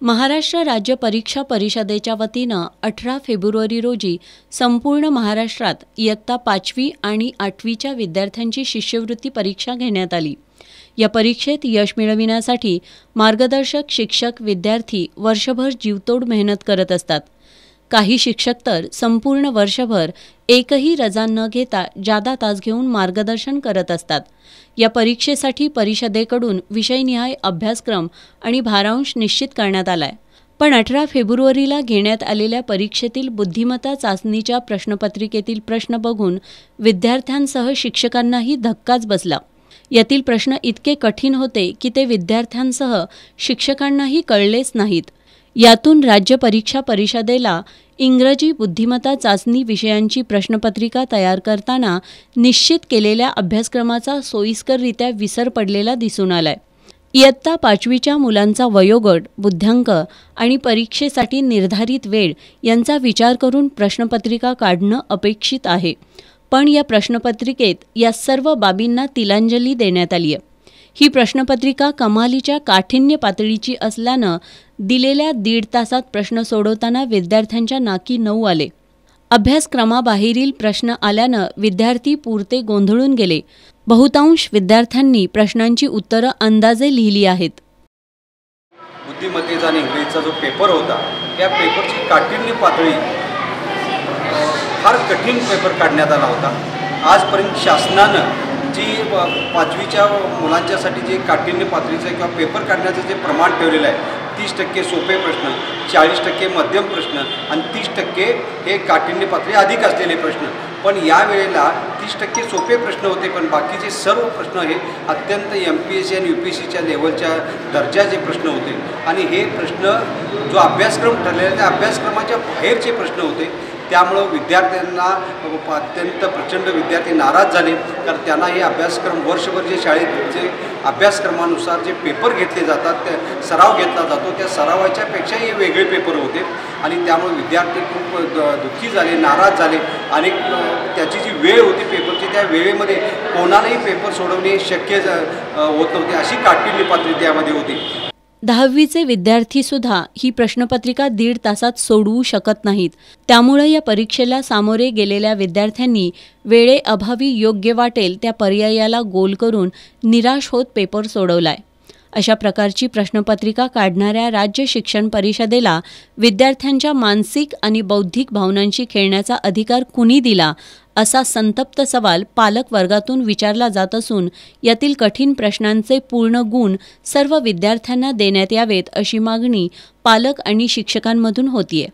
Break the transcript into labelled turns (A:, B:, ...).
A: महाराष्ट्र राज्य परीक्षा परिषदेच्या वतीनं 18 फेब्रुवारी रोजी संपूर्ण महाराष्ट्रात इयत्ता 5वी आणि 8वीच्या विद्यार्थ्यांची शिष्यवृत्ती परीक्षा घेण्यात आली। या परीक्षेत यश मिळविण्यासाठी मार्गदर्शक शिक्षक विद्यार्थी वर्षभर जीवतोड मेहनत करत असतात। काही शिक्षक तर संपूर्ण वर्षभर एकही रजा न घेता जादा तास घेऊन मार्गदर्शन करत असतात। या परीक्षेसाठी परिषदेकडून विषयनिहाय अभ्यासक्रम आणि भारांश निश्चित करण्यात आलाय। पण 18 फेब्रुवारीला घेण्यात आलेल्या परीक्षेतील बुद्धिमत्ता चाचणीच्या प्रश्नपत्रिकेतील प्रश्न बघून विद्यार्थ्यांसह शिक्षकांनाही धक्काच बसला। यातील प्रश्न इतके कठीण होते की ते विद्यार्थ्यांसह शिक्षकांनाही कळलेच नाहीत। यातून राज्य परीक्षा परिषदेला इंग्रजी बुद्धिमत्ता चाचणी विषयांची प्रश्नपत्रिका तयार करताना निश्चित केलेल्या अभ्यासक्रमाचा सोयीस्कररित्या विसर पडलेला दिसून आलाय। इयत्ता 5वीच्या मुलांचा वयोगट, बुद्ध्यांक आणि परीक्षेसाठी निर्धारित वेळ यांचा विचार करून प्रश्नपत्रिका काढणं अपेक्षित आहे। पण या प्रश्नपत्रिकेत या सर्व बाबींना तिलांजली देण्यात आली आहे। ही प्रश्नपत्रिका कमालीच्या काठिण्य पातळीची असल्यानं दिलेल्या 1.5 तासात प्रश्न सोडवताना विद्यार्थ्यांच्या नाकी 9 आले। अभ्यासक्रमाबाहेरील प्रश्न आल्यानं विद्यार्थी पुरते गोंधळून गेले। बहुतांश विद्यार्थ्यांनी प्रश्नांची उत्तरं अंदाजे लिहिली आहेत।
B: बुद्धिमत्तेचा आणि इंग्रजीचा जो पेपर होता त्या पेपरची काठिण्य पातळी फार कठीण पेपर काढण्यात आला होता। आजपर्यंत शासनानं जी 5वीच्या मुलांच्यासाठी जे काठिण्य पातळीचं किंवा पेपर काढण्याचं जे प्रमाण ठेवलेलं आहे 30% सोपे प्रश्न, 40% मध्यम प्रश्न आणि 30% हे काठिण्य पातळी अधिक असलेले प्रश्न। पण या वेळेला 30% सोपे प्रश्न होते, पण बाकीचे सर्व प्रश्न हे अत्यंत MPSC आणि UPSCच्या लेवलच्या दर्जाचे प्रश्न होते। आणि हे प्रश्न जो अभ्यासक्रम ठरलेला त्या अभ्यासक्रमाच्या बाहेरचे प्रश्न होते। त्यामुळं विद्यार्थ्यांना अत्यंत प्रचंड विद्यार्थी नाराज झाले, कारण त्यांना हे अभ्यासक्रम वर्षभर जे शाळेत जे अभ्यासक्रमानुसार जे पेपर घेतले जातात त्या सराव घेतला जातो त्या सरावाच्यापेक्षाही हे वेगळे पेपर होते। आणि त्यामुळे विद्यार्थी खूप दुःखी झाले, नाराज झाले। आणि त्याची जी वेळ होती पेपरची त्या वेळेमध्ये कोणालाही पेपर सोडवणे शक्य होत नव्हते, अशी काठिण्य पातळी त्यामध्ये होती।
A: 10वीचे विद्यार्थीसुद्धा ही प्रश्नपत्रिका 1.5 तासात सोडवू शकत नाहीत। त्यामुळे या परीक्षेला सामोरे गेलेल्या विद्यार्थ्यांनी वेळेअभावी योग्य वाटेल त्या पर्यायाला गोल करून निराश होत पेपर सोडवलाय। अशा प्रकारची प्रश्नपत्रिका काढणाऱ्या राज्य शिक्षण परिषदेला विद्यार्थ्यांच्या मानसिक आणि बौद्धिक भावनांशी खेळण्याचा अधिकार कुणी दिला, असा संतप्त सवाल पालक वर्गातून विचारला जात असून यातील कठीण प्रश्नांचे पूर्ण गुण सर्व विद्यार्थ्यांना देण्यात यावेत अशी मागणी पालक आणि शिक्षकांमधून होतीये।